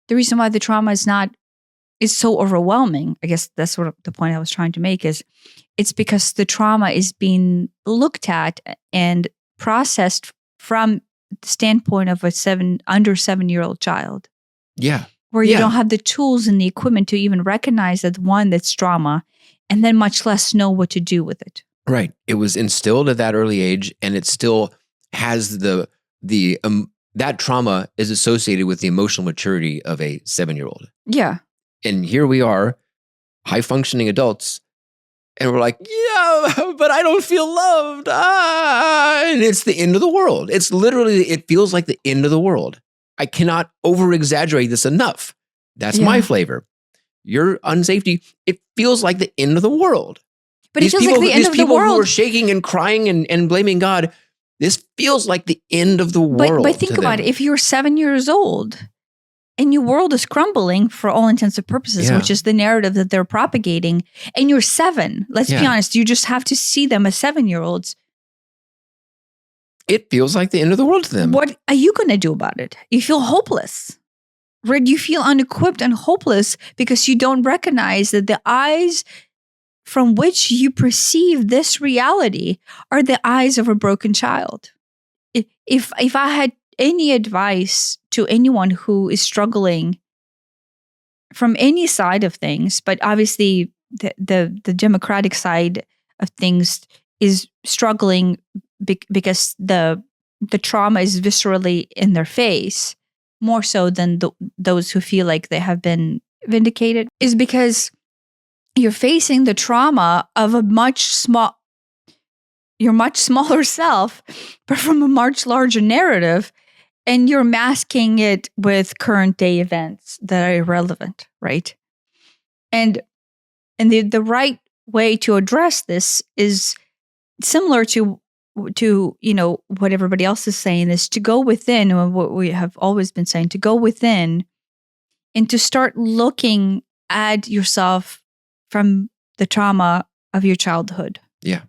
the reason why the trauma is so overwhelming, I guess that's what the point I was trying to make is, it's because the trauma is being looked at and processed from the standpoint of under 7-year-old child. Yeah. Where you don't have the tools and the equipment to even recognize that that's trauma, and then much less know what to do with it. Right. It was instilled at that early age, and it still has that trauma is associated with the emotional maturity of a 7-year-old. Yeah. And here we are, high functioning adults, and we're like, yeah, but I don't feel loved. And it's the end of the world. It's literally, it feels like the end of the world. I cannot over exaggerate this enough. That's my flavor. Your unsafety, it feels like the end of the world. But it feels like the end of the world. These people who are shaking and crying and blaming God, this feels like the end of the world. But think about it. If you're 7 years old and your world is crumbling for all intents and purposes, which is the narrative that they're propagating, and you're 7, let's be honest, you just have to see them as 7-year-olds. It feels like the end of the world to them. What are you going to do about it? You feel hopeless, right? You feel unequipped and hopeless because you don't recognize that the eyes from which you perceive this reality are the eyes of a broken child. If I had any advice to anyone who is struggling from any side of things, but obviously the democratic side of things is struggling because the trauma is viscerally in their face, more so than those who feel like they have been vindicated, is because you're facing the trauma of your much smaller self, but from a much larger narrative, and you're masking it with current day events that are irrelevant, right? And the right way to address this is similar to what everybody else is saying, is to go within, or what we have always been saying, to go within and to start looking at yourself from the trauma of your childhood. Yeah.